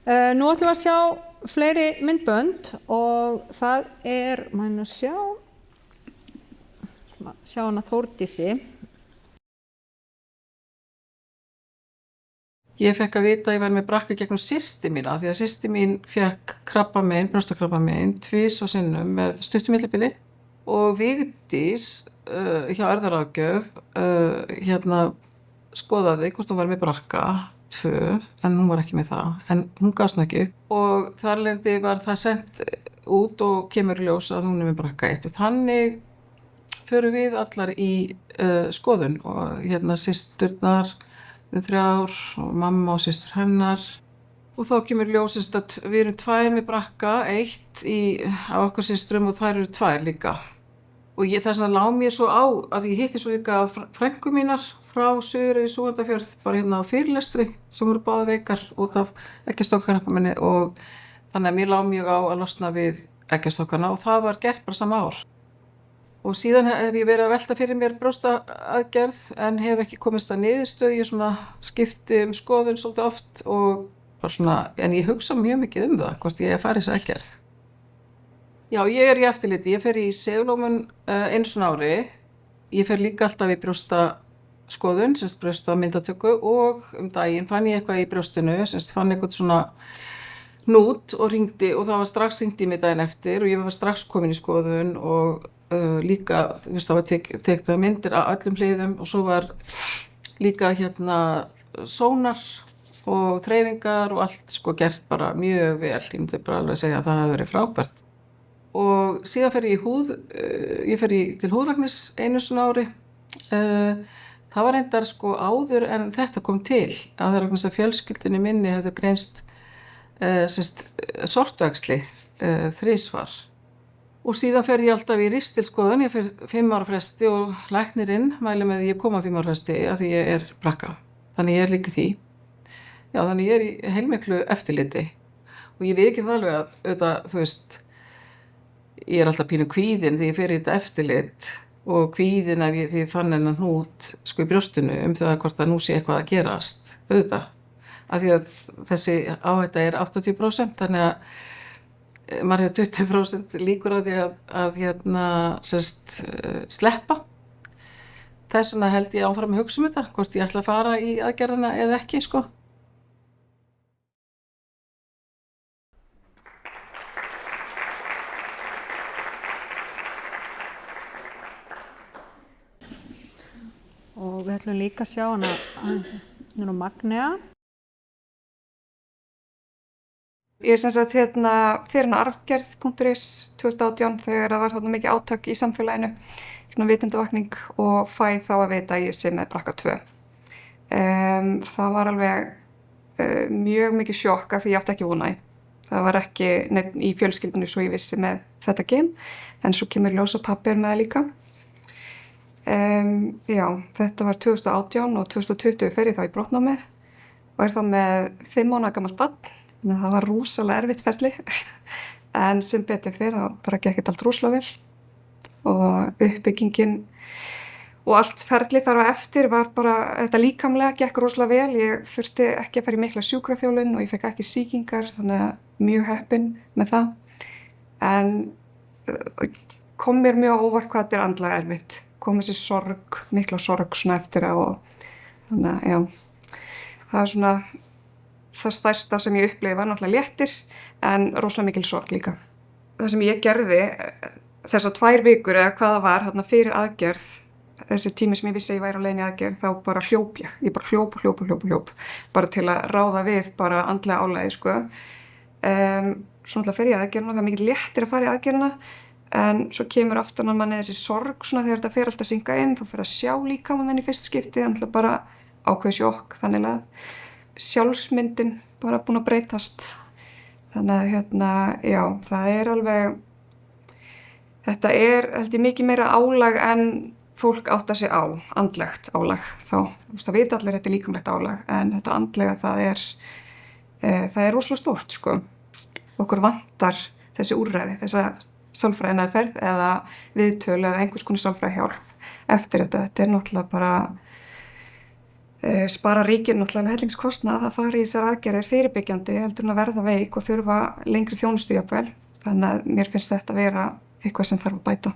Nú ætlum við að sjá fleiri myndbönd og það maður sjá hana Þórdísi. Ég fekk að vita að ég var með brakka gegnum systir mína því að systir mín fekk krabbamein, brjóstakrabbamein, tvisvar sinnum með stuttu millibili og Vigdís hjá erfðaráðgjöf skoðaði hvort hún var með brakka 2 en hún var ekki með það en hún gafst nú ekki upp og þar lendi var það sent út og kemur í ljós að hún er með brakka 1 og þannig förum við allar í skoðun og systurnar við 3 og mamma og systur hennar og þá kemur ljósist að við erum 2 með brakka, 1 á okkur systrum og þær eru 2 líka og þess vegna lá mér svo á að ég hitti svo líka frænku mínar frá Suðureyri í Súgandafjörð bara á fyrirlestri sem voru báðar veikar út af eggjastokkakrabbameini og þannig að mér lá mjög á að losna við eggjastokkana og það var gert bara sama ár. Og síðan hef ég verið að velta fyrir mér brjóstaaðgerð en hef ekki komist að niðurstöðu. Ég skipti skoðun svolítið oft og bara en ég hugsa mjög mikið það, hvort ég fari þessa aðgerð. Já, ég er í eftirliti. Ég fer í segulómun einu sinni á ári. Ég fer líka alltaf í brjóstaskoðun, brjóstamyndatöku og daginn fann ég eitthvað í brjóstinu, fann eitthvað hnút og hringdi og það var strax hringt í mig daginn eftir og ég var strax komin í skoðun og líka, það var tekið myndir á öllum hliðum og svo var líka sónar og þreifingar og allt gert bara mjög vel, ég myndi bara alveg segja að það hefur verið frábært. Og síðan fer ég fer til húðlæknis einu sinni á ári. Það var reyndar áður en þetta kom til, að það er vegna þess að fjölskyldunni minni hefðu greinst sortuæxli 3 svar. Og síðan fer ég alltaf í ristilskoðun, ég fer 5 ára fresti og læknirinn mælir með því ég koma 5 ára fresti að því ég er brakka. Þannig ég er líka í því. Já, þannig ég er í heilmiklu eftirliti. Og ég veit ekki það alveg að, ég er alltaf pínu kvíðin þegar ég fer í þetta eftirlit og kvíðin ef ég fann hennan hnút í brjóstinu það hvort að nú sé eitthvað að gerast, auðvitað. Af því að þessi áhætta er 80%, þannig að maður hefur 20% líkur á því að sleppa. Þess vegna held ég áfram að hugsa þetta, hvort ég ætla að fara í aðgerðina eða ekki, Og við ætlum líka að sjá hana Magnea. Ég fyrir arfgerð.is 2018 þegar það var þarna mikið átak í samfélaginu, vitundavakning og fæ þá að vita að ég sé með brakka 2. Það var alveg mjög mikið sjokk af því ég átti ekki von á því. Það var ekki neitt í fjölskyldinu svo ég vissi með þetta gen, en svo kemur ljós að pabbi með það líka. Já, þetta var 2018 og 2020 fer ég þá í brottnámið og er þá með 5 mánaða gamalt barn. Þannig að það var rosalega erfitt ferli en sem betur fyrir þá bara gekk þetta allt rosalega vel og uppbyggingin og allt ferli þar á eftir var bara, þetta líkamlega gekk rosalega vel. Ég þurfti ekki að fara í mikla sjúkraþjálfun og ég fekk ekki sýkingar, þannig að mjög heppin með það. En kom mér mjög á óvart hvað þetta er andlega erfitt. Kom þessi sorg, mikla sorg eftir og þannig að já, það er það stærsta sem ég upplifi var náttúrulega léttir en rosalega mikil sorg líka. Það sem ég gerði þessar 2 vikur eða hvað það var fyrir aðgerð, þessi tími sem ég vissi að ég væri á leiðinni í aðgerð, þá bara hljóp ég. Ég bara hljóp bara til að ráða við bara andlega álagi, Svo náttúrulega fer ég aðgerðina og það er mikil léttir að fara í aðgerðina en svo kemur aftan að manni þessi sorg þegar þetta fer alltaf að synga inn, þá fer að sjá líkamann í fyrst skipti, þannig að bara ákveð sjokk, þannig að sjálfsmyndin bara búin að breytast. Þannig að já, það er alveg, þetta er held ég mikið meira álag en fólk áttar sig á, andlegt álag. Það vita allir þetta er líkamlegt álag en þetta andlega það er rosalega stórt Okkur vantar þessi úrræði, þessa sálfræðimeðferð eða viðtöl eða einhvers konar sálfræðihjálp eftir þetta. Þetta er náttúrulega bara spara ríkinu náttúrulega með hellingskostnað að fara í þessar aðgerðir fyrirbyggjandi heldur en að verða veik og þurfa lengri þjónustu jafnvel. Þannig að mér finnst þetta vera eitthvað sem þarf að bæta.